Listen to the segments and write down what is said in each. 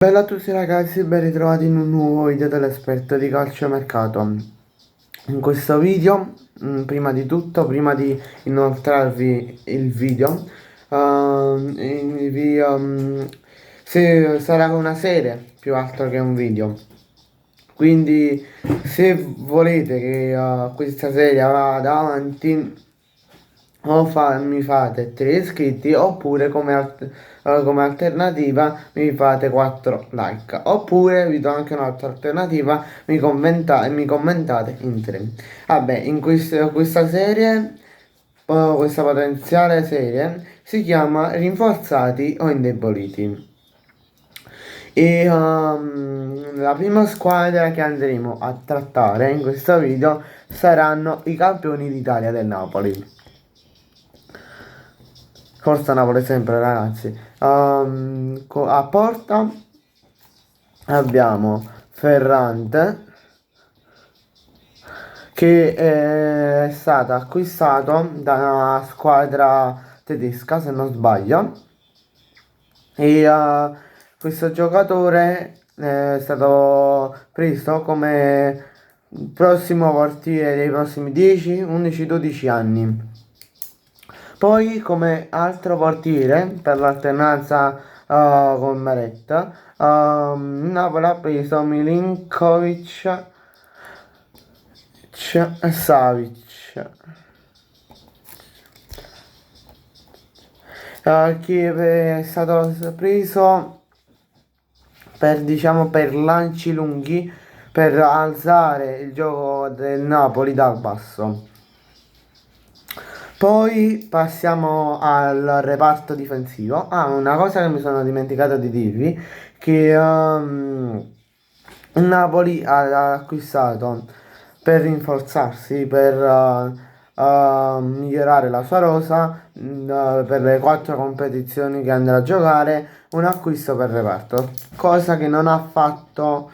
Bella a tutti ragazzi, ben ritrovati in un nuovo video dell'esperto di calciomercato. In questo video, prima di tutto, prima di inoltrarvi il video, sarà una serie più altro che un video. Quindi se volete che questa serie vada avanti, mi fate 3 iscritti oppure come alternativa mi fate 4 like, oppure vi do anche un'altra alternativa, mi commentate in 3. Vabbè, in questa serie, questa potenziale serie si chiama Rinforzati o Indeboliti. La prima squadra che andremo a trattare in questo video saranno i campioni d'Italia del Napoli. Forza Napoli sempre ragazzi. A porta abbiamo Ferrante che è stato acquistato da una squadra tedesca se non sbaglio, e questo giocatore è stato preso come prossimo portiere dei prossimi 10, 11, 12 anni. Poi come altro portiere per l'alternanza con Maretta, Napoli ha preso Milinkovic e Savic, che è stato preso per, diciamo, per lanci lunghi, per alzare il gioco del Napoli dal basso. Poi passiamo al reparto difensivo. Una cosa che mi sono dimenticato di dirvi, che il Napoli ha acquistato per rinforzarsi, per migliorare la sua rosa, per le 4 competizioni che andrà a giocare, un acquisto per reparto, cosa che non ha fatto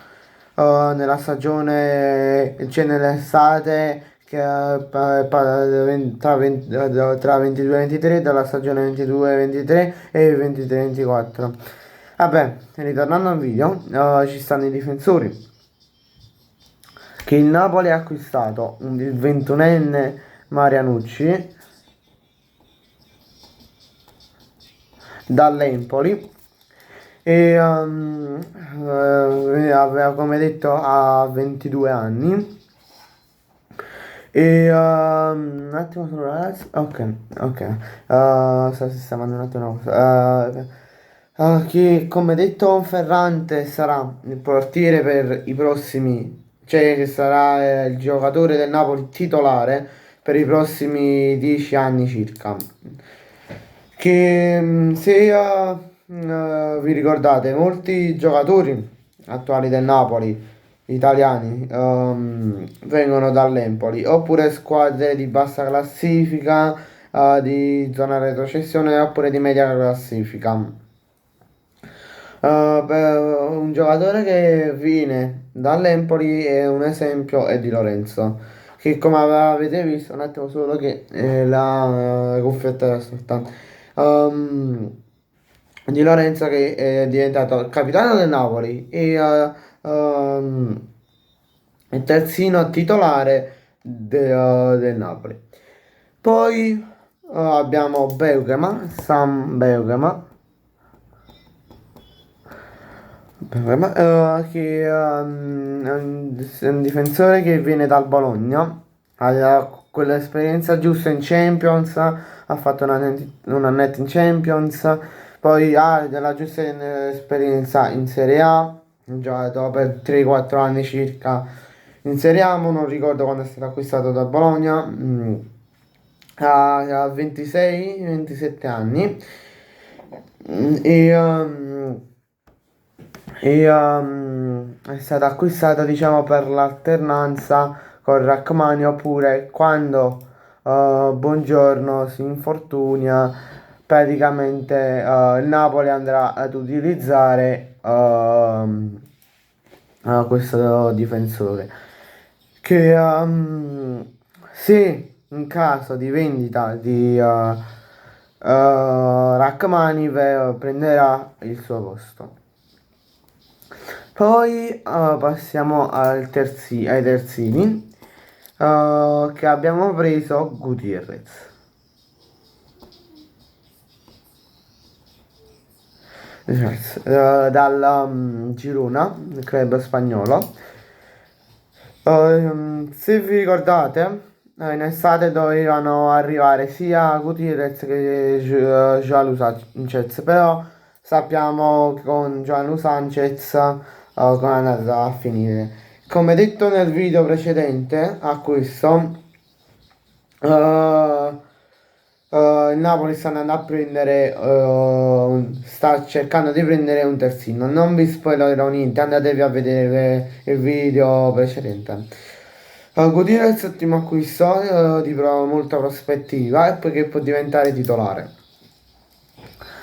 nella stagione, cioè nell'estate che tra 22-23, dalla stagione 22-23 e 23-24. Vabbè, ritornando al video, ci stanno i difensori che il Napoli ha acquistato, il 21enne Marianucci dall'Empoli, e aveva, come detto, ha 22 anni. E un attimo solo ragazzi. Ok. Sto sistemando un attimo una cosa. Che come detto Ferrante sarà il portiere per i prossimi, cioè che sarà il giocatore del Napoli titolare per i prossimi 10 anni circa. Che se vi ricordate, molti giocatori attuali del Napoli italiani vengono dall'Empoli, oppure squadre di bassa classifica, di zona retrocessione, oppure di media classifica. Un giocatore che viene dall'Empoli è un esempio è Di Lorenzo, che come avete visto un attimo solo che la cuffietta era soltanto. Di Lorenzo che è diventato il capitano del Napoli e il terzino titolare del Napoli. Poi abbiamo Beugema, Sam Beugema, che è un difensore che viene dal Bologna, ha quell'esperienza giusta in Champions, ha fatto un annetto in Champions, poi ha della giusta esperienza in Serie A, ha giocato per 3-4 anni circa in Serie A, ma non ricordo quando è stato acquistato da Bologna. Ha 26-27 anni. E è stata acquistata, diciamo, per l'alternanza con Rachmani, oppure quando Buongiorno si infortuna, praticamente il Napoli andrà ad utilizzare questo difensore che se in caso di vendita di Rachmani prenderà il suo posto. Poi passiamo ai terzini, che abbiamo preso Gutierrez. Dal Girona, il club spagnolo. Se vi ricordate, in estate dovevano arrivare sia Gutierrez che João Sanchez, però sappiamo che con João Sanchez come è andata a finire. Come detto nel video precedente a questo, eh, il Napoli sta andando a prendere, sta cercando di prendere un terzino. Non vi spoilerò niente, andatevi a vedere il video precedente. Gutierrez è ottimo acquisto, molta prospettiva e poi che può diventare titolare.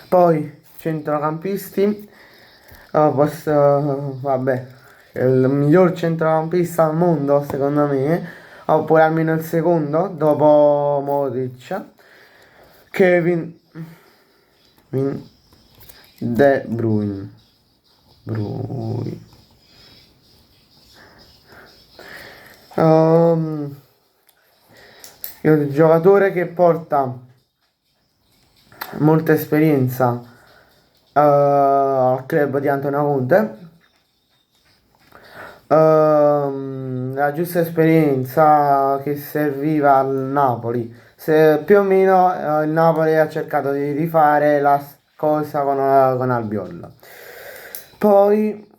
Poi centrocampisti, vabbè, il miglior centrocampista al mondo secondo me, oppure almeno il secondo dopo Modric, Kevin De Bruyne. Um, il giocatore che porta molta esperienza al club di Antonio Conte. La giusta esperienza che serviva al Napoli. Se più o meno il Napoli ha cercato di rifare la cosa con Albiol. Poi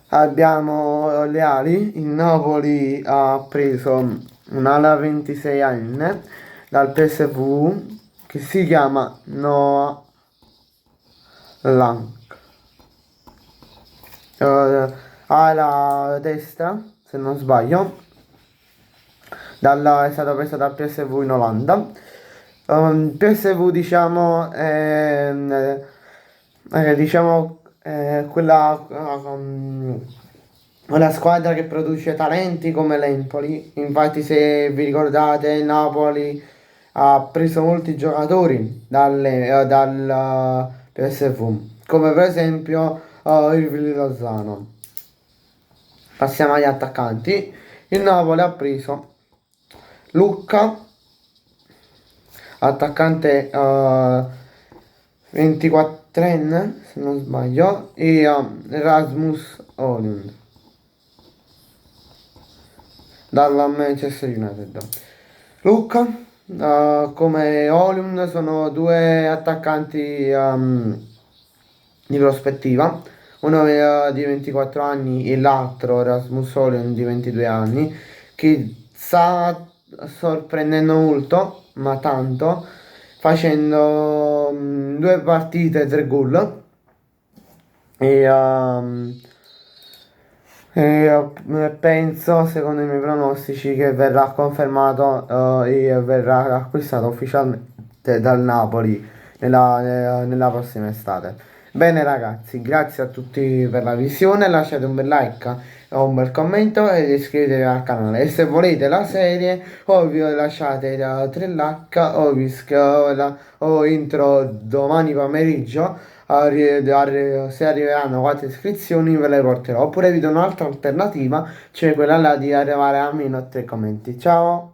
abbiamo le ali. Il Napoli ha preso un'ala 26 anni dal PSV che si chiama Noah Lang. Ala destra, se non sbaglio, è stato preso dal PSV in Olanda. PSV diciamo quella una squadra che produce talenti come l'Empoli. Infatti, se vi ricordate, il Napoli ha preso molti giocatori dal PSV, come per esempio il Lozano. Passiamo agli attaccanti. Il Napoli ha preso Lucca, attaccante 24enne, se non sbaglio, e Rasmus Højlund dalla Manchester United. Lucca, come Højlund, sono due attaccanti di prospettiva, uno di 24 anni e l'altro Rasmus Højlund di 22 anni, che sta sorprendendo molto, ma tanto, facendo due partite, 3 gol. Penso, secondo i miei pronostici, che verrà confermato e verrà acquistato ufficialmente dal Napoli nella prossima estate. Bene ragazzi, grazie a tutti per la visione, lasciate un bel like o un bel commento ed iscrivetevi al canale. E se volete la serie o vi lasciate la 3H o intro domani pomeriggio, se arriveranno 4 iscrizioni ve le porterò. Oppure vi do un'altra alternativa, cioè quella là di arrivare a meno 3 commenti. Ciao!